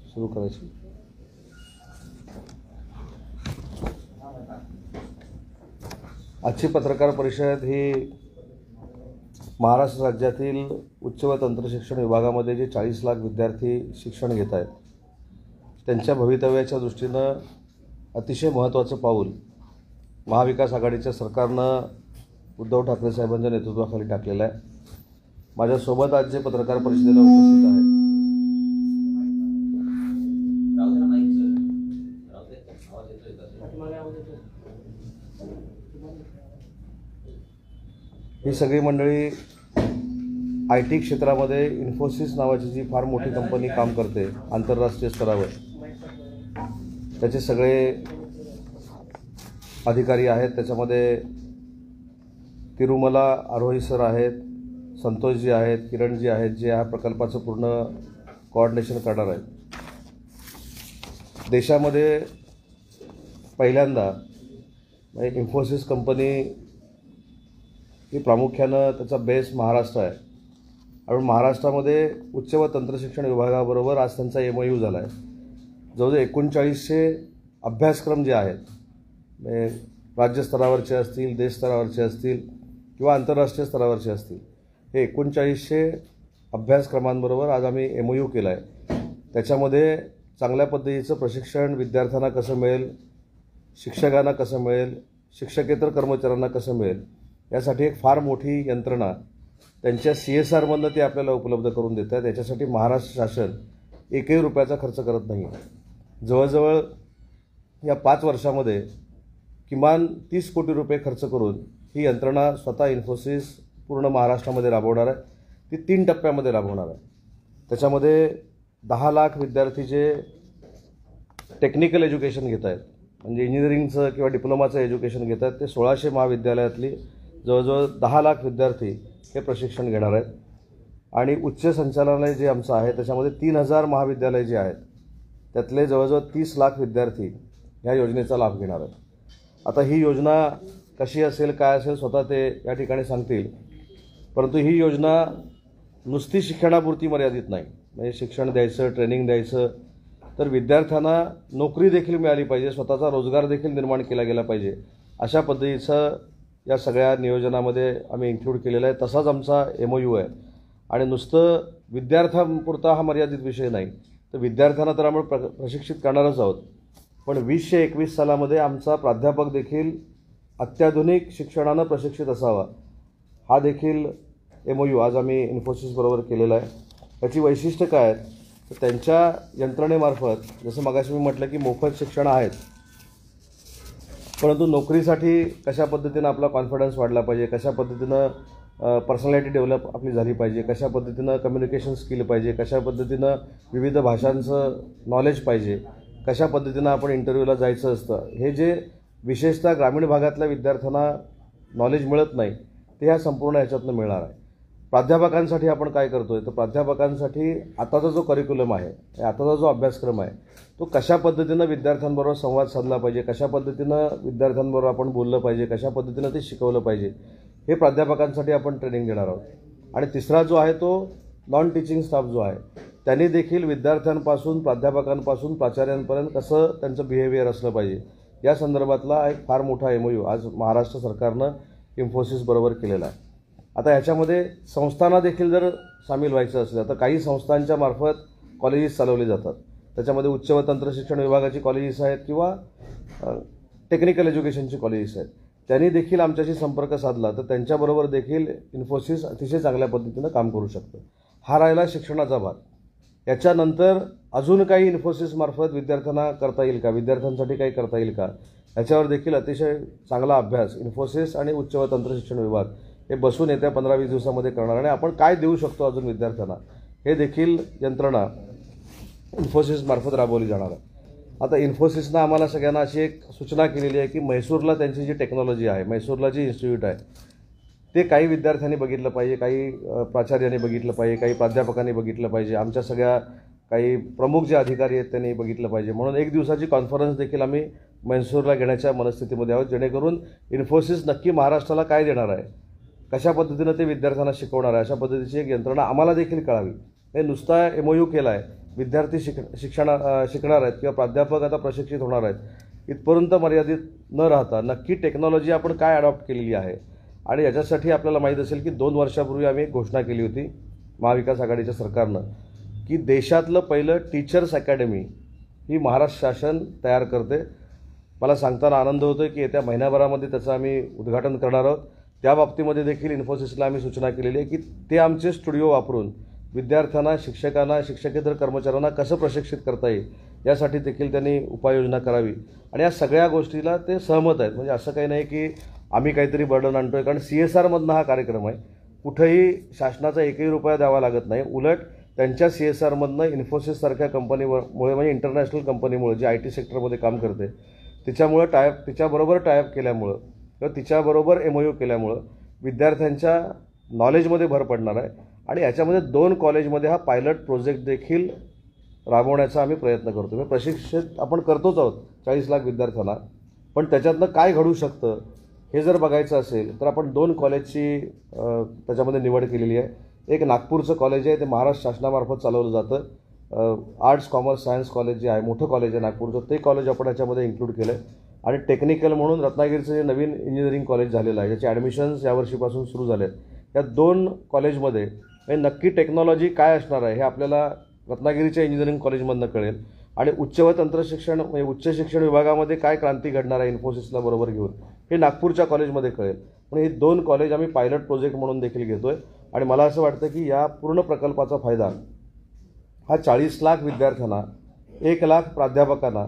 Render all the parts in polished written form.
सुरू करायची. आजची पत्रकार परिषद ही महाराष्ट्र राज्यातील उच्च व तंत्रशिक्षण विभागामध्ये जे 40 लाख विद्यार्थी शिक्षण घेत आहेत त्यांच्या भवितव्याच्या दृष्टीनं अतिशय महत्त्वाचं पाऊल महाविकास आघाडीच्या सरकारनं उद्धव ठाकरे साहेबांच्या नेतृत्वाखाली टाकलेलं आहे. माझ्यासोबत आज जे पत्रकार परिषदेला उपस्थित आहेत ही सगळी मंडळी IT क्षेत्रामध्ये इन्फोसिस नावाची जी फार मोठी कंपनी काम करते आंतरराष्ट्रीय स्तरावर, त्याचे सगळे अधिकारी आहेत. त्याच्यामध्ये तिरुमला आरोही सर आहेत, संतोषजी आहेत, किरणजी आहेत, जे ह्या प्रकल्पाचं पूर्ण कोऑर्डिनेशन करणार आहेत. देशामध्ये पहिल्यांदा इन्फोसिस कंपनी ही प्रामुख्यानं त्याचा बेस महाराष्ट्र आहे आणि महाराष्ट्रामध्ये उच्च व तंत्रशिक्षण विभागाबरोबर आज त्यांचा MOU झाला आहे. जवळजवळ 3900 अभ्यासक्रम जे आहेत राज्य स्तरावरचे असतील, देश स्तरावरचे असतील किंवा आंतरराष्ट्रीय स्तरावरचे असतील, हे 3900 अभ्यासक्रमांबरोबर आज आम्ही MOU केला आहे. त्याच्यामध्ये चांगल्या पद्धतीचं प्रशिक्षण विद्यार्थ्यांना कसं मिळेल, शिक्षकांना कसं मिळेल, शिक्षकेतर कर्मचाऱ्यांना कसं मिळेल, यासाठी एक फार मोठी यंत्रणा त्यांच्या CSRमधनं ते आपल्याला उपलब्ध करून देत आहेत. याच्यासाठी महाराष्ट्र शासन एकही रुपयाचा खर्च करत नाही. जवळजवळ या 5 वर्षामध्ये किमान 30 कोटी रुपये खर्च करून ही यंत्रणा स्वतः इन्फोसिस पूर्ण महाराष्ट्रामध्ये राबवणार आहे. ती 3 टप्प्यामध्ये राबवणार आहे. त्याच्यामध्ये 10 लाख विद्यार्थी जे टेक्निकल एज्युकेशन घेत आहेत, म्हणजे इंजिनिअरिंगचं किंवा डिप्लोमाचं एज्युकेशन घेत आहेत, ते 1600 महाविद्यालयातली जवळजवळ 10 लाख विद्यार्थी हे प्रशिक्षण घेणार आहेत. आणि उच्च संचालनालय जे आमचं आहे त्याच्यामध्ये 3000 महाविद्यालय जे आहेत त्यातले जवळजवळ 30 लाख विद्यार्थी ह्या योजनेचा लाभ घेणार आहेत. आता ही योजना कशी असेल, काय असेल, स्वतः ते या ठिकाणी सांगतील. परंतु ही योजना नुसती शिक्षणापुरती मर्यादित नाही. म्हणजे शिक्षण द्यायचं, ट्रेनिंग द्यायचं, तर विद्यार्थ्यांना नोकरी देखील मिळाली पाहिजे, स्वतःचा रोजगार देखील निर्माण केला गेला पाहिजे, अशा पद्धतीचं या सगळ्या नियोजनामध्ये आम्ही इन्क्लूड केलेला आहे. तसाच आमचा MOU आहे. आणि नुसतं विद्यार्थ्यांपुरता हा मर्यादित विषय नाही, तर विद्यार्थ्यांना तर आम्ही प्रशिक्षित करणारच आहोत, पण 2021 सालामध्ये आमचा प्राध्यापक देखील अत्याधुनिक शिक्षणानं प्रशिक्षित असावा, हा देखील MOU आज आम्ही इन्फोसिसबरोबर केलेला आहे. याची वैशिष्ट्य काय आहेत, तर त्यांच्या यंत्रणेमार्फत जसं मगाशी मी म्हटलं की मोफत शिक्षण आहेत, परंतु नोकरीसाठी कशा पद्धतीनं आपला कॉन्फिडन्स वाढला पाहिजे, कशा पद्धतीनं पर्सनॅलिटी डेव्हलप आपली झाली पाहिजे, कशा पद्धतीनं कम्युनिकेशन स्किल पाहिजे, कशा पद्धतीनं विविध भाषांचं नॉलेज पाहिजे, कशा पद्धतीनं आपण इंटरव्ह्यूला जायचं असतं, हे जे विशेषतः ग्रामीण भागातल्या विद्यार्थ्यांना नॉलेज मिळत नाही ते ह्या संपूर्ण ह्याच्यातनं मिळणार आहे. प्राध्यापकांसाठी आपण काय करतो आहे, तर प्राध्यापकांसाठी आताचा जो करिक्युलम आहे, आताचा जो अभ्यासक्रम आहे, तो कशा पद्धतीनं विद्यार्थ्यांबरोबर संवाद साधला पाहिजे, कशा पद्धतीनं विद्यार्थ्यांबरोबर आपण बोललं पाहिजे, कशा पद्धतीनं ते शिकवलं पाहिजे, हे प्राध्यापकांसाठी आपण ट्रेनिंग देणार आहोत. आणि तिसरा जो आहे तो नॉन टीचिंग स्टाफ जो आहे, त्यांनी देखील विद्यार्थ्यांपासून, प्राध्यापकांपासून प्राचार्यांपर्यंत कसं त्यांचं बिहेवियर असलं पाहिजे, या संदर्भातला एक फार मोठा MOU आज महाराष्ट्र सरकारनं इन्फोसिसबरोबर केलेला आहे. आता याच्यामध्ये संस्थांना देखील जर सामील व्हायचं असेल, तर काही संस्थांच्या मार्फत कॉलेजेस चालवले जातात. त्याच्यामध्ये उच्च व तंत्रशिक्षण विभागाची कॉलेजेस आहेत किंवा टेक्निकल एज्युकेशनची कॉलेजेस आहेत. त्यांनी देखील आमच्याशी संपर्क साधला तर त्यांच्याबरोबर देखील इन्फोसिस अतिशय चांगल्या पद्धतीनं काम करू शकतं. हा राहिला शिक्षणाचा भाग. याच्यानंतर अजून काही इन्फोसिसमार्फत विद्यार्थ्यांना करता येईल का, विद्यार्थ्यांसाठी काही करता येईल का, याच्यावर देखील अतिशय चांगला अभ्यास इन्फोसिस आणि उच्च व तंत्रशिक्षण विभाग हे बसून येत्या 15-20 दिवसामध्ये करणार. आणि आपण काय देऊ शकतो अजून विद्यार्थ्यांना, हे देखील यंत्रणा इन्फोसिसमार्फत राबवली जाणार आहे. आता इन्फोसिसनं आम्हाला सगळ्यांना अशी एक सूचना केलेली आहे की म्हैसूरला त्यांची जी टेक्नॉलॉजी आहे, म्हैसूरला जी इन्स्टिट्यूट आहे, ते काही विद्यार्थ्यांनी बघितलं पाहिजे, काही प्राचार्यांनी बघितलं पाहिजे, काही प्राध्यापकांनी बघितलं पाहिजे, आमच्या सगळ्या काही प्रमुख जे अधिकारी आहेत त्यांनी बघितलं पाहिजे. म्हणून 1 दिवसाची कॉन्फरन्स देखील आम्ही म्हैसूरला घेण्याच्या मनस्थितीमध्ये आहोत, जेणेकरून इन्फोसिस नक्की महाराष्ट्राला काय देणार आहे कशा पद्धतीनं ते विद्यार्थ्यांना शिकवणार आहे अशा पद्धतीची एक यंत्रणा आम्हाला देखील कळावी. हे नुसता MOU केला आहे, विद्यार्थी शिकणार आहेत किंवा प्राध्यापक आता प्रशिक्षित होणार आहेत इथपर्यंत मर्यादित न राहता नक्की टेक्नॉलॉजी आपण काय अडॉप्ट केलेली आहे. आणि याच्यासाठी आपल्याला माहीत असेल की 2 वर्षापूर्वी आम्ही एक घोषणा केली होती महाविकास आघाडीच्या सरकारनं की देशातलं पहिलं टीचर्स अकॅडमी ही महाराष्ट्र शासन तयार करते. मला सांगताना आनंद होतो की येत्या महिन्याभरामध्ये त्याचं आम्ही उद्घाटन करणार आहोत. त्या बाबतीमध्ये देखील इन्फोसिसला आम्ही सूचना केलेली आहे की ते आमचे स्टुडिओ वापरून विद्यार्थ्यांना, शिक्षकांना, शिक्षकेतर कर्मचाऱ्यांना कसं प्रशिक्षित करता येईल यासाठी देखील त्यांनी उपाययोजना करावी. आणि या सगळ्या गोष्टीला ते सहमत आहेत. म्हणजे असं काही नाही की आम्ही काहीतरी बर्डन आणतोय, कारण CSRमधनं हा कार्यक्रम आहे. कुठेही शासनाचा एकही रुपया द्यावा लागत नाही. उलट त्यांच्या CSRमधनं इन्फोसिससारख्या कंपनीमुळे म्हणजे इंटरनॅशनल कंपनीमुळे जी IT सेक्टरमध्ये काम करते तिच्यामुळं तिच्याबरोबर टायअप केल्यामुळं किंवा तिच्याबरोबर MOU केल्यामुळं विद्यार्थ्यांच्या नॉलेजमध्ये भर पडणार आहे. आणि याच्यामध्ये 2 कॉलेजमध्ये हा पायलट प्रोजेक्ट देखील राबवण्याचा आम्ही प्रयत्न करतो. म्हणजे प्रशिक्षित आपण करतोच आहोत 40 लाख विद्यार्थ्यांना, पण त्याच्यातनं काय घडू शकतं हे जर बघायचं असेल तर आपण 2 कॉलेजची त्याच्यामध्ये निवड केलेली आहे. एक नागपूरचं कॉलेज आहे, ते महाराष्ट्र शासनामार्फत चालवलं जातं. आर्ट्स कॉमर्स सायन्स कॉलेज जे आहे, मोठं कॉलेज आहे नागपूरचं, ते कॉलेज आपण याच्यामध्ये इन्क्लूड केलं आहे. आणि टेक्निकल म्हणून रत्नागिरीचं जे नवीन इंजिनिअरिंग कॉलेज झालेलं आहे ज्याचे ॲडमिशन्स यावर्षीपासून सुरू झाले आहेत, या 2 कॉलेजमध्ये नक्की टेक्नॉलॉजी काय असणार आहे हे आपल्याला रत्नागिरीच्या इंजिनिअरिंग कॉलेजमधनं कळेल. आणि उच्च व तंत्रशिक्षण म्हणजे उच्च शिक्षण विभागामध्ये काय क्रांती घडणार आहे इन्फोसिसला बरोबर घेऊन हे नागपूरच्या कॉलेजमध्ये कळेल. पण ही 2 कॉलेज आम्ही पायलट प्रोजेक्ट म्हणून देखील घेतो आहे. आणि मला असं वाटतं की या पूर्ण प्रकल्पाचा फायदा हा 40 लाख विद्यार्थ्यांना, 1 लाख प्राध्यापकांना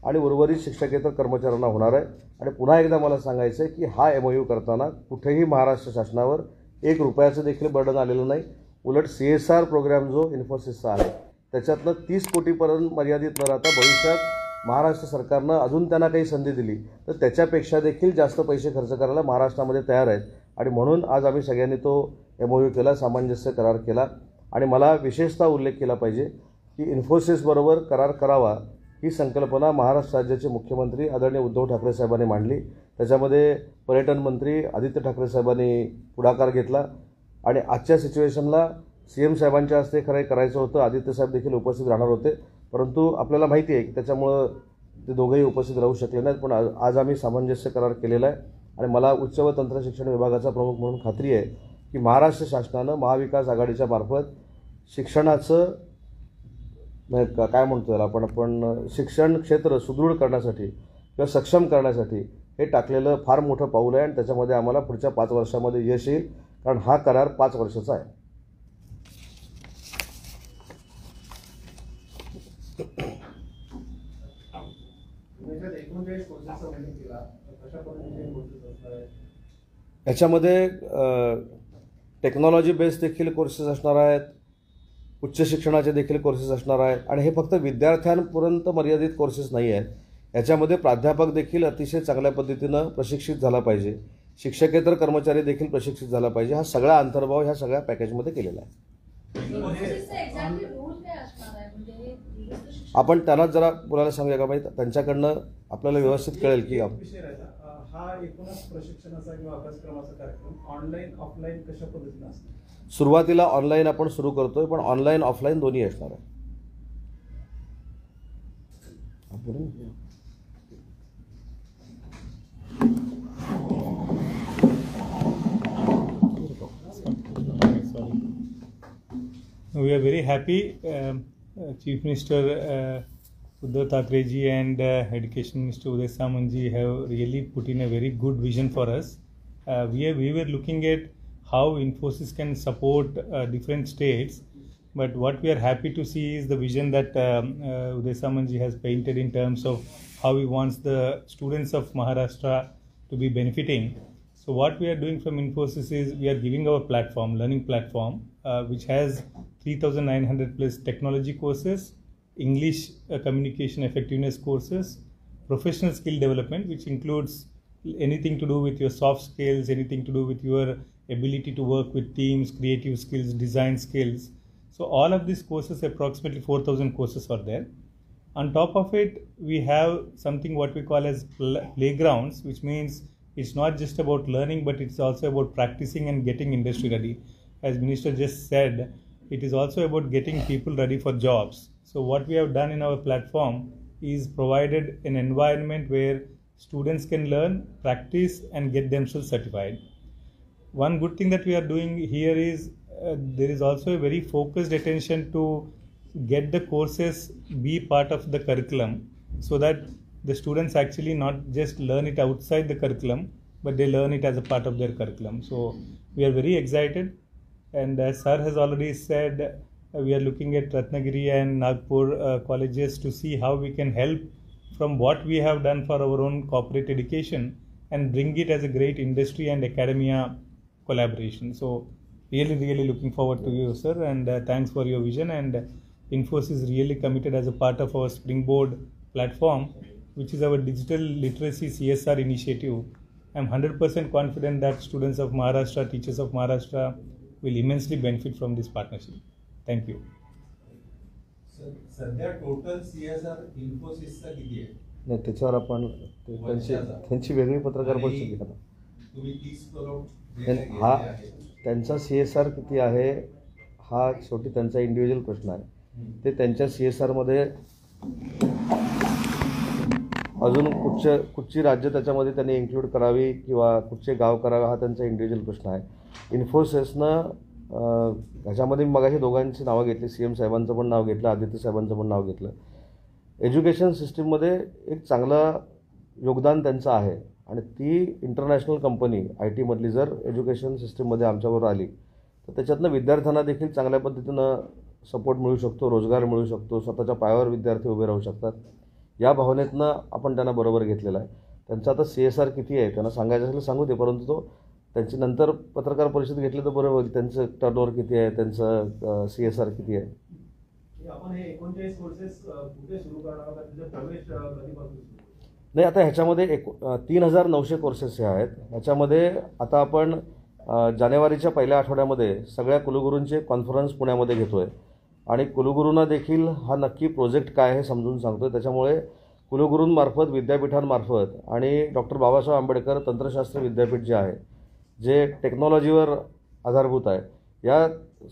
आणि उर्वरित शिक्षकेतर कर्मचाऱ्यांना होणार आहे. आणि पुन्हा एकदा मला सांगायचं आहे की हा MOU करताना कुठेही महाराष्ट्र शासनावर 1 रुपयाचं देखील बर्डन आलेलं नाही. उलट CSR प्रोग्राम जो इन्फोसिसचा आहे त्याच्यातनं 30 कोटीपर्यंत मर्यादित न राहता भविष्यात महाराष्ट्र सरकारनं अजून त्यांना काही संधी दिली तर त्याच्यापेक्षा देखील जास्त पैसे खर्च करायला महाराष्ट्रामध्ये तयार आहेत. आणि म्हणून आज आम्ही सगळ्यांनी तो MOU केला, सामंजस्य करार केला. आणि मला विशेषतः उल्लेख केला पाहिजे की इन्फोसिसबरोबर करार करावा ही संकल्पना महाराष्ट्र राज्याचे मुख्यमंत्री आदरणीय उद्धव ठाकरे साहेबांनी मांडली. त्याच्यामध्ये पर्यटन मंत्री आदित्य ठाकरे साहेबांनी पुढाकार घेतला. आणि आजच्या सिच्युएशनला CM साहेबांच्या हस्ते खरं करायचं होतं, आदित्य साहेब देखील उपस्थित राहणार होते, परंतु आपल्याला माहिती आहे की त्याच्यामुळं ते दोघंही उपस्थित राहू शकले नाहीत. पण आज आम्ही सामंजस्य करार केलेला आहे. आणि मला उच्च व तंत्र शिक्षण विभागाचा प्रमुख म्हणून खात्री आहे की महाराष्ट्र शासनानं महाविकास आघाडीच्या मार्फत शिक्षणाचं काय म्हणतो याला आपण शिक्षण क्षेत्र सुदृढ करण्यासाठी किंवा सक्षम करण्यासाठी हे टाकलेलं फार मोठं पाऊल आहे. आणि त्याच्यामध्ये आम्हाला पुढच्या 5 वर्षामध्ये यश येईल, कारण हा करार 5 वर्षाचा आहे. याच्यामध्ये टेक्नॉलॉजी बेस्ड देखील कोर्सेस असणार आहेत, उच्च शिक्षणाचे देखील कोर्सेस असणार आहेत. आणि हे फक्त विद्यार्थ्यांपर्यंत मर्यादित कोर्सेस नाही आहेत. याच्यामध्ये प्राध्यापक देखील अतिशय चांगल्या पद्धतीनं प्रशिक्षित झाला पाहिजे, शिक्षकेतर कर्मचारी देखील प्रशिक्षित झाला पाहिजे. हा सगळा अंतर्भाव ह्या सगळ्या पॅकेजमध्ये केलेला आहे. आपण त्यांनाच जरा बोलायला सांगूया का माहीत, त्यांच्याकडनं आपल्याला व्यवस्थित कळेल की हा एकूणच प्रशिक्षणाचा किंवा अभ्यासक्रमाचा कार्यक्रम ऑनलाईन ऑफलाईन कशा पद्धतीने असतो? सुरुवातीला ऑनलाईन आपण सुरू करतोय, पण ऑनलाईन ऑफलाईन दोन्ही असणार आहे. We are very happy, Chief Minister Uddhav Thackeray ji and Education Minister Uday Samant ji have really put in a very good vision for us. We were looking at how Infosys can support different states, but what we are happy to see is the vision that Uday Samant ji has painted in terms of how he wants the students of Maharashtra to be benefiting. So what we are doing from Infosys is we are giving our platform, learning platform, which has 3,900 plus technology courses, English communication effectiveness courses, professional skill development, which includes anything to do with your soft skills, anything to do with your ability to work with teams, creative skills, design skills. So all of these courses, approximately 4,000 courses are there. On top of it, we have something what we call as playgrounds, which means it's not just about learning, but it's also about practicing and getting industry ready. As Minister just said, it is also about getting people ready for jobs. So what we have done in our platform is provided an environment where students can learn, practice, and get themselves certified. One good thing that we are doing here is there is also a very focused attention to get the courses be part of the curriculum, so that the students actually not just learn it outside the curriculum, but they learn it as a part of their curriculum. So we are very excited, and as sir has already said, we are looking at Ratnagiri and Nagpur colleges to see how we can help from what we have done for our own corporate education and bring it as a great industry and academia collaboration. So really looking forward to you, sir, and thanks for your vision. And Infosys is really committed as a part of our Springboard platform, which is our digital literacy CSR initiative. I'm 100% confident that students of Maharashtra, teachers of Maharashtra will immensely benefit from this partnership. Thank you. सध्या total CSR इन्फोसिसचा किती आहे? नाही, त्याच्यावर आपण त्यांची वेगळी पत्रकार परिषद घेऊ. तुम्ही 30 करोड हा त्यांचा CSR किती आहे हा शेवटी त्यांचा इंडिव्हिज्युअल प्रश्न आहे. ते त्यांच्या CSR मध्ये अजून कुठची राज्य त्याच्यामध्ये त्यांनी इन्क्लूड करावी किंवा कुठचे गाव करावे हा त्यांचा इंडिव्हिज्युअल प्रश्न आहे. इन्फोसिसनं ह्याच्यामध्ये मगाशी दोघांची नावं घेतली, CM साहेबांचं पण नाव घेतलं, आदित्य साहेबांचं पण नाव घेतलं. एज्युकेशन सिस्टीममध्ये एक चांगलं योगदान त्यांचं आहे आणि ती इंटरनॅशनल कंपनी IT मधली जर एज्युकेशन सिस्टीममध्ये आमच्याबरोबर आली तर त्याच्यातनं विद्यार्थ्यांना देखील चांगल्या पद्धतीनं सपोर्ट मिळू शकतो, रोजगार मिळू शकतो, स्वतःच्या पायावर विद्यार्थी उभे राहू शकतात. या भावनेतनं आपण त्यांना बरोबर घेतलेलं आहे. त्यांचा आता CSR किती आहे त्यांना सांगायचं असेल सांगू दे, परंतु तो त्यांची नंतर पत्रकार परिषद घेतली तर बरं होईल. त्यांचं टर्नओव्हर किती आहे, त्यांचं CSR किती आहे. आपण हे 39 कोर्सेस कुठे सुरू करणार आहात, त्याचा प्रवेश कधीपासून? नाही, आता ह्याच्यामध्ये 3,900 कोर्सेस हे आहेत. ह्याच्यामध्ये आता आपण जानेवारीच्या पहिल्या आठवड्यामध्ये सगळ्या कुलगुरूंची कॉन्फरन्स पुण्यामध्ये घेतो आहे आणि कुलगुरूंना देखील हा नक्की प्रोजेक्ट काय हे समजून सांगतो आहे. त्याच्यामुळे कुलगुरूंमार्फत, विद्यापीठांमार्फत आणि डॉक्टर बाबासाहेब आंबेडकर तंत्रशास्त्र विद्यापीठ जे आहे, जे टेक्नॉलॉजीवर आधारभूत आहे, या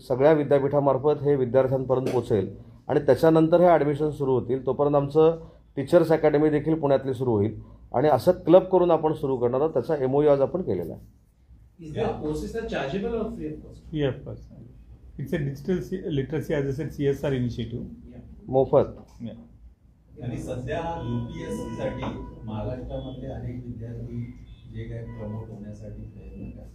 सगळ्या विद्यापीठामार्फत हे विद्यार्थ्यांपर्यंत पोचेल आणि त्याच्यानंतर हे ॲडमिशन सुरू होतील. तोपर्यंत आमचं टीचर्स अकॅडमी देखील पुण्यातली सुरू होईल आणि असं क्लब करून आपण सुरू करणार आहोत. त्याचा MOU आज आपण केलेला आहे. Is the courses are chargeable or free of cost? Free of cost. It's a digital literacy, as I said, CSR initiative. मोफत. Yeah. आणि सध्या UPSC साठी महाराष्ट्रामधले अनेक विद्यार्थी जे काही प्रमोट होण्यासाठी प्रयत्न करतात,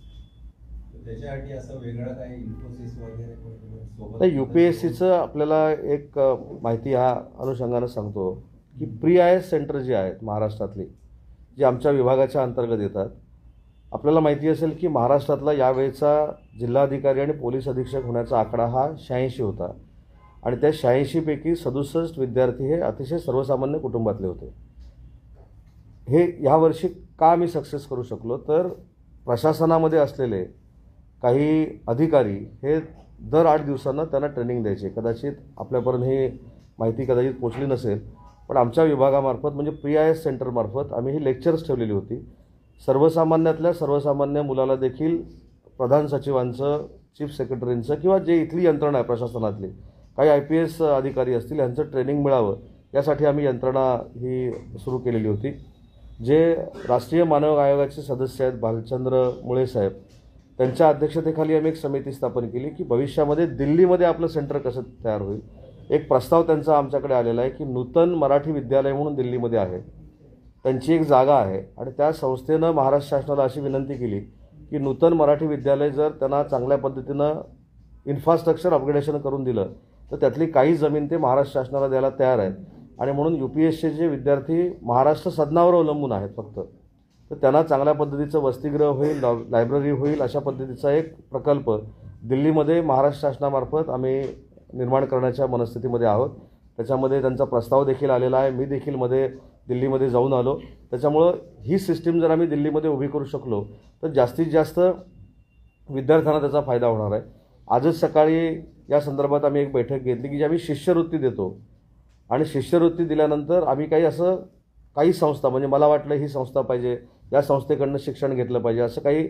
तर त्याच्यासाठी असं वेगळं काही इन्फोसिस वगैरे सोबत? UPSCचं आपल्याला एक माहिती ह्या अनुषंगानं सांगतो की Pre-IAS सेंटर जी आहेत महाराष्ट्रातली, जी आमच्या विभागाच्या अंतर्गत येतात. आपल्याला माहिती असेल की महाराष्ट्रातला यावेळेचा जिल्हाधिकारी आणि पोलीस अधीक्षक होण्याचा आकडा हा 86 होता आणि त्या 86 पैकी 67 विद्यार्थी हे अतिशय सर्वसामान्य कुटुंबातले होते. हे यावर्षी का आम्ही सक्सेस करू शकलो तर प्रशासनामध्ये असलेले काही अधिकारी हे दर 8 दिवसांना त्यांना ट्रेनिंग द्यायचे. कदाचित आपल्यापर्यंत ही माहिती कदाचित पोचली नसेल, पण आमच्या विभागामार्फत म्हणजे Pre-IAS सेंटरमार्फत आम्ही ही लेक्चर्स ठेवलेली होती. सर्वसामान्यातल्या सर्वसामान्य मुलाला देखील प्रधान सचिवांचं, चीफ सेक्रेटरींचं किंवा जे इथली यंत्रणा आहे प्रशासनातली, काही IPS अधिकारी असतील, यांचं ट्रेनिंग मिळावं यासाठी आम्ही यंत्रणा ही सुरू केलेली होती. जे राष्ट्रीय मानव आयोगाचे सदस्य आहेत भालचंद्र मुळे साहेब, त्यांच्या अध्यक्षतेखाली आम्ही एक समिती स्थापन केली की भविष्यामध्ये दिल्लीमध्ये आपलं सेंटर कसं तयार होईल. एक प्रस्ताव त्यांचा आमच्याकडे आलेला आहे की नूतन मराठी विद्यालय म्हणून दिल्लीमध्ये आहे, त्यांची एक जागा आहे आणि त्या संस्थेनं महाराष्ट्र शासनाला अशी विनंती केली की नूतन मराठी विद्यालय जर त्यांना चांगल्या पद्धतीनं इन्फ्रास्ट्रक्चर अपग्रेडेशन करून दिलं तर त्यातली काही जमीन ते महाराष्ट्र शासनाला द्यायला तयार आहेत. आणि म्हणून UPSCचे विद्यार्थी महाराष्ट्र सदनावर अवलंबून आहेत फक्त, तर त्यांना चांगल्या पद्धतीचं वसतिगृह होईल, लायब्ररी होईल, अशा पद्धतीचा एक प्रकल्प दिल्लीमध्ये महाराष्ट्र शासनामार्फत आम्ही निर्माण करण्याच्या मनस्थितीमध्ये आहोत. त्याच्यामध्ये त्यांचा प्रस्ताव देखील आलेला आहे. मी देखील दिल्लीमध्ये जाऊन आलो. त्याच्यामुळं ही सिस्टीम जर आम्ही दिल्लीमध्ये उभी करू शकलो तर जास्तीत जास्त विद्यार्थ्यांना त्याचा फायदा होणार आहे. आजच सकाळी या संदर्भात आम्ही एक बैठक घेतली की जी आम्ही शिष्यवृत्ती देतो आणि शिष्यवृत्ती दिल्यानंतर आम्ही काही असं काही संस्था, म्हणजे मला वाटलं ही संस्था पाहिजे, या संस्थेकडनं शिक्षण घेतलं पाहिजे, असं काही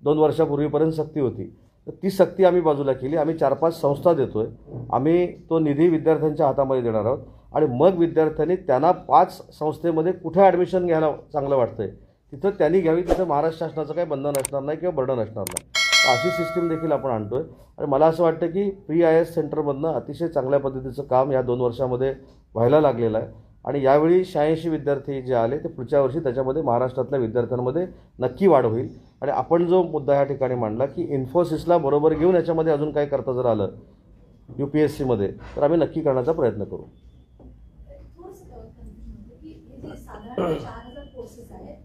2 वर्षापूर्वीपर्यंत सक्ती होती. तर ती सक्ती आम्ही बाजूला केली. आम्ही 4-5 संस्था देतोय. आम्ही तो निधी विद्यार्थ्यांच्या हातामध्ये देणार आहोत आणि मग विद्यार्थ्यांनी त्यांना 5 संस्थेमध्ये कुठे ॲडमिशन घ्यायला चांगलं वाटतंय तिथं त्यांनी घ्यावी. तिथं महाराष्ट्र शासनाचं काही बंधन असणार नाही किंवा बर्डन असणार नाही. अशी सिस्टीम देखील आपण आणतोय आणि मला असं वाटतं की प्री IAS सेंटरमधनं अतिशय चांगल्या पद्धतीचं काम या 2 वर्षामध्ये व्हायला लागलेलं आहे आणि यावेळी 86 विद्यार्थी जे आले ते पुढच्या वर्षी त्याच्यामध्ये महाराष्ट्रातल्या विद्यार्थ्यांमध्ये नक्की वाढ होईल. आणि आपण जो मुद्दा ह्या ठिकाणी मांडला की इन्फोसिसला बरोबर घेऊन याच्यामध्ये अजून काही करता जर आलं UPSCमध्ये तर आम्ही नक्की करण्याचा प्रयत्न करू. साधारण 4000 कोर्सेस आहेत.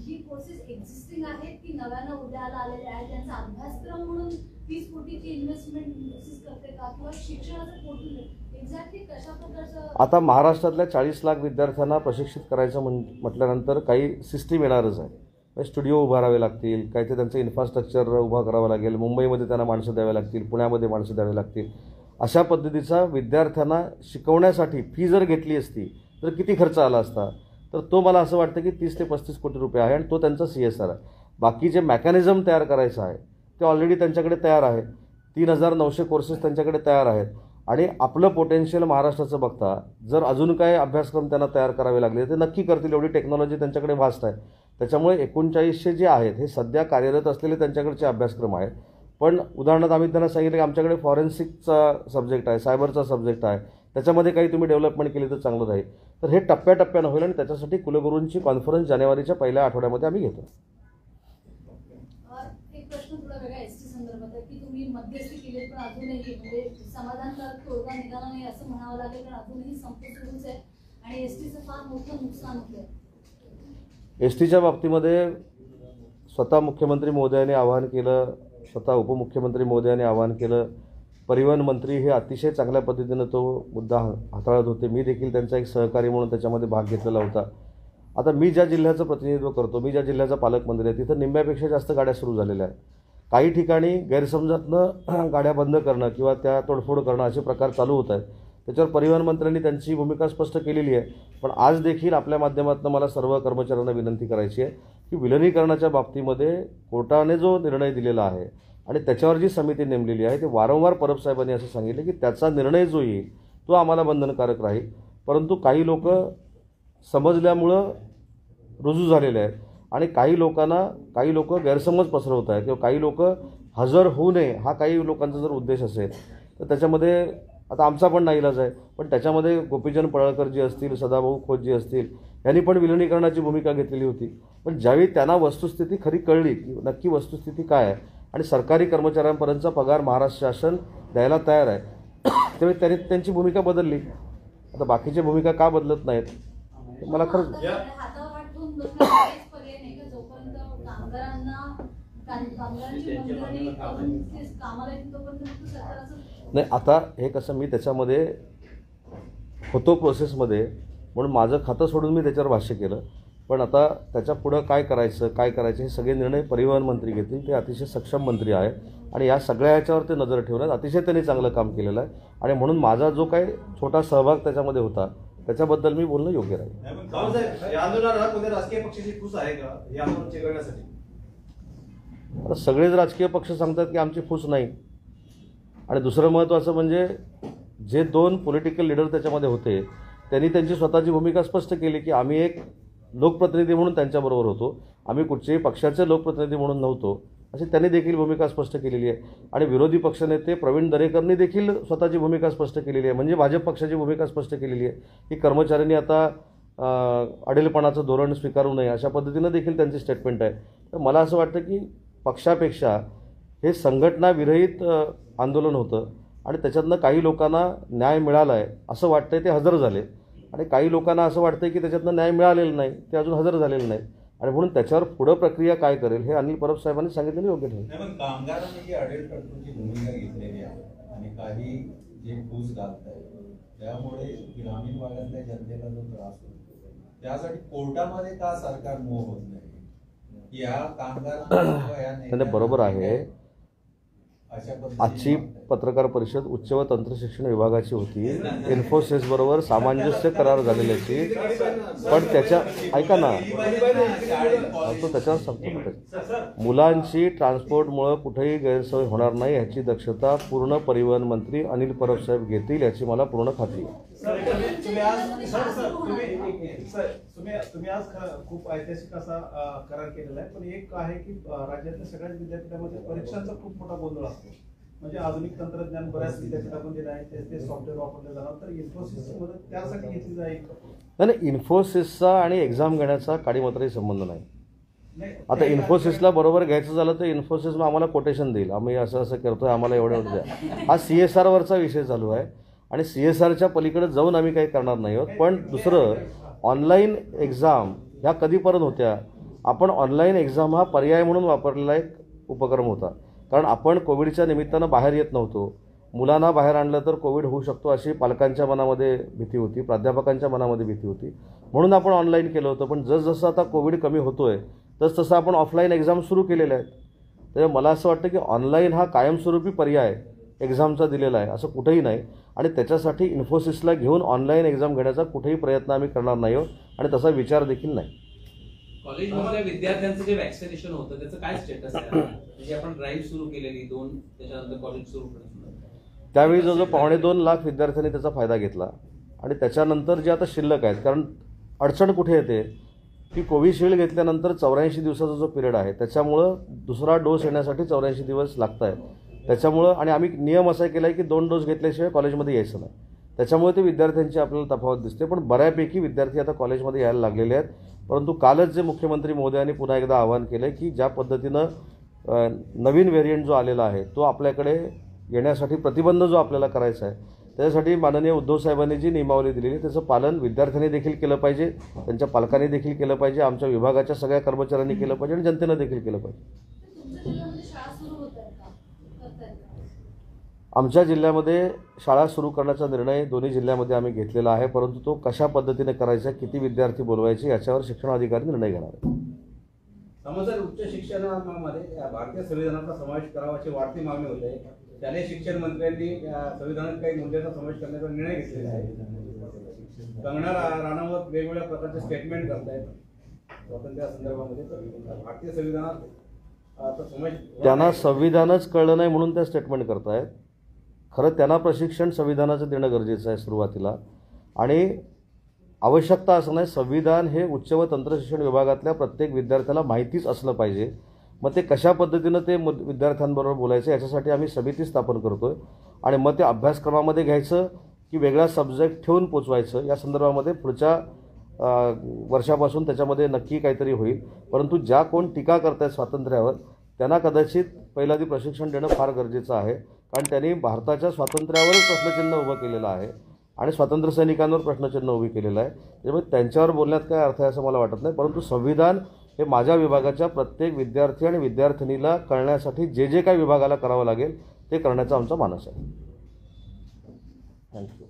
ही कोर्सेस एक्झिस्टिंग आहेत की नव्यानं उदयाला आलेले आहेत, त्यांचा अभ्यासक्रम म्हणून 30 कोटीची इन्व्हेस्टमेंट इन्फोसिस करते का किंवा शिक्षणाचं पोर्टल एक्झॅक्टली कशा प्रकारचं? आता महाराष्ट्रातल्या 40 लाख विद्यार्थ्यांना प्रशिक्षित करायचं म्हटल्यानंतर काही सिस्टीम येणारच आहे. स्टुडिओ उभारावे लागतील, काही ते त्यांचं इन्फ्रास्ट्रक्चर उभा करावं लागेल, मुंबईमध्ये त्यांना माणसं द्यावी लागतील, पुण्यामध्ये माणसं द्यावी लागतील. अशा पद्धतीचा विद्यार्थ्यांना शिकवण्यासाठी फी जर घेतली असती तर किती खर्च आला असता? तर तो मला असं वाटतं की 30 ते 35 कोटी रुपये आहे आणि तो त्यांचा CSR आहे. बाकी जे मेकॅनिझम तयार करायचं आहे ते ऑलरेडी त्यांच्याकडे तयार आहे. 3900 कोर्सेस त्यांच्याकडे तयार आहेत आणि आपलं पोटेन्शियल महाराष्ट्राचं बघता जर अजून काय अभ्यासक्रम त्यांना तयार करावे लागले ते नक्की करतील. एवढी टेक्नॉलॉजी त्यांच्याकडे वास्ट आहे. त्याच्यामुळे 3900 जे आहेत हे सध्या कार्यरत असलेले त्यांच्याकडचे अभ्यासक्रम आहेत. पण उदाहरणार्थ आम्ही त्यांना सांगितलं की आमच्याकडे फॉरेन्सिकचा सब्जेक्ट आहे, सायबरचा सब्जेक्ट आहे, त्याच्यामध्ये काही तुम्ही डेव्हलपमेंट केली तर चांगलं राहील. तर हे टप्प्याटप्प्यानं होईल आणि त्याच्यासाठी कुलगुरूंची कॉन्फरन्स जानेवारीच्या पहिल्या आठवड्यामध्ये आम्ही घेतो. एक प्रश्न थोडा वेगळा ST संदर्भात आहे की तुम्ही मध्यस्थी केली पण अजूनही म्हणजे समाधानकारक तोडगा निघाला नाही असं म्हणावं लागेल, कारण अजूनही संप सुरूच आहे आणि STचं फार मोठं नुकसान होतंय. STच्या बाबतीमध्ये स्वतः मुख्यमंत्री महोदयांनी आवाहन केलं, स्वतः उपमुख्यमंत्री महोदयांनी आवाहन केलं, परिवहन मंत्री हे अतिशय चांगल्या पद्धतीनं तो मुद्दा हाताळत होते. मी देखील त्यांचा एक सहकारी म्हणून त्याच्यामध्ये भाग घेतलेला होता. आता मी ज्या जिल्ह्याचं प्रतिनिधित्व करतो, मी ज्या जिल्ह्याचा पालकमंत्री आहे, तिथं निम्म्यापेक्षा जास्त गाड्या सुरू झालेल्या आहेत. काही ठिकाणी गैरसमजातनं गाड्या बंद करणं किंवा त्या तोडफोड करणं असे प्रकार चालू होत आहेत. त्याच्यावर परिवहन मंत्र्यांनी त्यांची भूमिका स्पष्ट केलेली आहे. पण आज देखील आपल्या माध्यमातून मला सर्व कर्मचाऱ्यांना विनंती करायची आहे की विलनीकरणाच्या बाबतीमध्ये कोर्टाने जो निर्णय दिलेला आहे आणि त्याच्यावर जी समिती नेमलेली आहे ते वारंवार परब साहेबांनी असं सांगितलं की त्याचा निर्णय जो येईल तो आम्हाला बंधनकारक राहील. परंतु काही लोक समजल्यामुळं रुजू झालेले आहेत आणि काही लोक गैरसमज पसरवत आहेत किंवा काही लोक हजर होऊ नये हा काही लोकांचा जर उद्देश असेल तर त्याच्यामध्ये आता आमचा पण नाईलाज आहे. पण त्याच्यामध्ये गोपीचंद पडळकर जी असतील, सदाभाऊ खोत जी असतील, यांनी पण विलनीकरणाची भूमिका घेतलेली होती. पण ज्यावेळी त्यांना वस्तुस्थिती खरी कळली की नक्की वस्तुस्थिती काय आहे आणि सरकारी कर्मचाऱ्यांपर्यंतचा पगार महाराष्ट्र शासन द्यायला तयार आहे त्यावेळी त्यांनी त्यांची भूमिका बदलली. आता बाकीच्या भूमिका का बदलत नाहीत मला खरंच नाही. आता हे कसं मी त्याच्यामध्ये होतो प्रोसेसमध्ये म्हणून माझं खातं सोडून मी त्याच्यावर भाष्य केलं. पण आता त्याच्या पुढं काय करायचं हे सगळे निर्णय परिवहन मंत्री घेतील. ते अतिशय सक्षम मंत्री आहेत आणि या सगळ्या ह्याच्यावर ते नजर ठेवण्यात अतिशय त्यांनी चांगलं काम केलेलं आहे आणि म्हणून माझा जो काही छोटा सहभाग त्याच्यामध्ये होता त्याच्याबद्दल मी बोलणं योग्य राहील. या आंदोलनाला कोणत्या राजकीय पक्षाची फूस आहे का हे आंदोलन चिघळण्यासाठी? आता सगळेच राजकीय पक्ष सांगतात की आमची फूस नाही. आणि दुसरं महत्त्वाचं म्हणजे जे 2 पॉलिटिकल लीडर त्याच्यामध्ये होते त्यांनी त्यांची स्वतःची भूमिका स्पष्ट केली की आम्ही एक लोकप्रतिनिधी म्हणून त्यांच्याबरोबर होतो, आम्ही कुठच्याही पक्षाचे लोकप्रतिनिधी म्हणून नव्हतो, अशी त्यांनी देखील भूमिका स्पष्ट केलेली आहे. आणि विरोधी पक्षनेते प्रवीण दरेकरनी देखील स्वतःची भूमिका स्पष्ट केलेली आहे, म्हणजे भाजप पक्षाची भूमिका स्पष्ट केलेली आहे की कर्मचाऱ्यांनी आता अडेलपणाचं धोरण स्वीकारू नये अशा पद्धतीनं देखील त्यांची स्टेटमेंट आहे. तर मला असं वाटतं की पक्षापेक्षा हे संघटनाविरहित आंदोलन होतं आणि त्याच्यातनं काही लोकांना न्याय मिळाला आहे असं वाटतंय, ते हजर झाले. आणि काही लोकांना असं वाटतंय की त्याच्यातनं न्याय मिळालेला नाही, ते अजून हजर झालेले नाही. आणि म्हणून त्याच्यावर पुढं प्रक्रिया काय करेल हे अनिल परब साहेबांनी सांगितलेलं योग्य ठरेल. पण कामगारांनी जी अडेलपणाची भूमिका घेतलेली आहे आणि काही जे फूस घालत आहेत त्यामुळे ग्रामीण भागातल्या जनतेला जो त्रास होतो त्यासाठी कोर्टामध्ये का सरकार मूव्ह होत नाही? या कामगारांना बरोबर आहे. अशा आजची पत्रकार परिषद उच्च व तंत्र शिक्षण विभागाची होती. इन्फोसिस बरोबर सामंजस्य करार झालेल्याची, पण त्याच्या ऐका ना, तो त्याच्यावर सांगतो, मुलांची ट्रान्सपोर्टमुळे कुठेही गैरसोय होणार नाही याची दक्षता पूर्ण परिवहन मंत्री अनिल परब साहेब घेतील याची मला पूर्ण खात्री आहे. तुम्ही आज खूप ऐतिहासिक असा करार केलेला आहे, पण एक आहे की राज्यातल्या सगळ्याच विद्यापीठामध्ये परीक्षांचा खूप मोठा गोंधळ असतो. म्हणजे आधुनिक तंत्रज्ञान बऱ्याच विद्यापीठामध्ये नाही, ते सॉफ्टवेअर वापरले जाणार, तर इन्फोसिसची मदत त्यासाठी घेतली जाईल. नाही, इन्फोसिसचा आणि एक्झाम घेण्याचा काडीमात्राही संबंध नाही. आता इन्फोसिसला बरोबर घ्यायचं झालं तर इन्फोसिस मग आम्हाला कोटेशन देईल, आम्ही असं असं करतोय, आम्हाला एवढं एवढं द्या. हा CSR वरचा विषय चालू आहे आणि CSRच्या पलीकडे जाऊन आम्ही काही करणार नाही आहोत. पण दुसरं, ऑनलाईन एक्झाम ह्या कधीपर्यंत होत्या? आपण ऑनलाईन एक्झाम हा पर्याय म्हणून वापरलेला एक उपक्रम होता, कारण आपण कोविडच्या निमित्तानं बाहेर येत नव्हतो. मुलांना बाहेर आणलं तर कोविड होऊ शकतो अशी पालकांच्या मनामध्ये भीती होती, प्राध्यापकांच्या मनामध्ये भीती होती, म्हणून आपण ऑनलाईन केलं होतं. पण जसजसं आता कोविड कमी होतोय तसं आपण ऑफलाईन एक्झाम सुरू केलेले आहेत. त्यामुळे मला असं वाटतं की ऑनलाईन हा कायमस्वरूपी पर्याय एक्झामचा दिलेला आहे, असं कुठेही नाही. आणि त्याच्यासाठी इन्फोसिसला घेऊन ऑनलाईन एक्झाम घेण्याचा कुठेही प्रयत्न आम्ही करणार नाही आहोत आणि तसा विचार देखील नाही. कॉलेजमधल्या विद्यार्थ्यांचं जे वॅक्सिनेशन होतं त्याचं काय स्टेटस आहे? म्हणजे आपण ड्राईव्ह सुरू केलेली 2, त्याच्यानंतर कॉलेज सुरू करण्यात, त्यावेळी जवळजवळ 2.25 लाख विद्यार्थ्यांनी त्याचा फायदा घेतला. आणि त्याच्यानंतर जे आता शिल्लक आहेत, कारण अडचण कुठे येते की कोविशिल्ड घेतल्यानंतर 84 दिवसाचा जो पिरियड आहे त्याच्यामुळं दुसरा डोस येण्यासाठी 84 दिवस लागत आहे. त्याच्यामुळं आणि आम्ही नियम असा केला आहे की 2 डोस घेतल्याशिवाय कॉलेजमध्ये यायचं नाही. त्याच्यामुळे ते विद्यार्थ्यांची आपल्याला तफावत दिसते. पण बऱ्यापैकी विद्यार्थी आता कॉलेजमध्ये यायला लागलेले आहेत. परंतु कालच जे मुख्यमंत्री महोदयांनी पुन्हा एकदा आवाहन केलं की ज्या पद्धतीनं नवीन व्हेरियंट जो आलेला आहे तो आपल्याकडे येण्यासाठी प्रतिबंध जो आपल्याला करायचा आहे, त्याच्यासाठी माननीय उद्धव साहेबांनी जी नियमावली दिलेली त्याचं पालन विद्यार्थ्यांनी देखील केलं पाहिजे, त्यांच्या पालकांनी देखील केलं पाहिजे, आमच्या विभागाच्या सगळ्या कर्मचाऱ्यांनी केलं पाहिजे आणि जनतेनं देखील केलं पाहिजे. आमच्या जिल्ह्यामध्ये शाळा सुरू करण्याचा निर्णय दोन्ही जिल्ह्यामध्ये आम्ही घेतलेला आहे, परंतु तो कशा पद्धतीने करायचा, किती विद्यार्थी बोलवायचे याच्यावर शिक्षणाधिकारी निर्णय घेणार आहेत. समाजात उच्च शिक्षणामध्ये भारतीय संविधानाचा समावेश करावा अशी वाढती मागणी होत आहे. शालेय शिक्षण मंत्र्यांनी संविधानात काही मुद्द्यांचा समावेश करण्याचा निर्णय घेतलेला आहे. कंगना राणावत वेगवेगळ्या प्रकारचे स्टेटमेंट करतायत स्वातंत्र्या संदर्भामध्ये. भारतीय संविधानात समावेश, त्यांना संविधानच कळलं नाही म्हणून त्या स्टेटमेंट करतायत. खरं त्यांना प्रशिक्षण संविधानाचं देणं गरजेचं आहे सुरुवातीला, आणि आवश्यकता असं नाही, संविधान हे उच्च व तंत्र शिक्षण विभागातल्या प्रत्येक विद्यार्थ्याला माहितीच असलं पाहिजे. मग ते कशा पद्धतीनं ते विद्यार्थ्यांबरोबर बोलायचं याच्यासाठी आम्ही समिती स्थापन करतोय आणि मग ते अभ्यासक्रमामध्ये घ्यायचं की वेगळा सब्जेक्ट ठेवून पोचवायचं या संदर्भामध्ये पुढच्या वर्षापासून त्याच्यामध्ये नक्की काहीतरी होईल. परंतु ज्या कोण टीका करतायत स्वातंत्र्यावर त्यांना कदाचित पहिला आधी प्रशिक्षण देणं फार गरजेचं आहे, कारण त्यांनी भारताच्या स्वातंत्र्यावरच प्रश्नचिन्ह उभं केलेलं आहे आणि स्वातंत्र्य सैनिकांवर प्रश्नचिन्ह उभी केलेलं आहे. त्यामुळे त्यांच्यावर बोलण्यात काय अर्थ आहे असं मला वाटत नाही. परंतु संविधान हे माझ्या विभागाच्या प्रत्येक विद्यार्थी आणि विद्यार्थिनीला कळण्यासाठी जे जे काही विभागाला करावं लागेल ते करण्याचा आमचा मानस आहे. थँक्यू.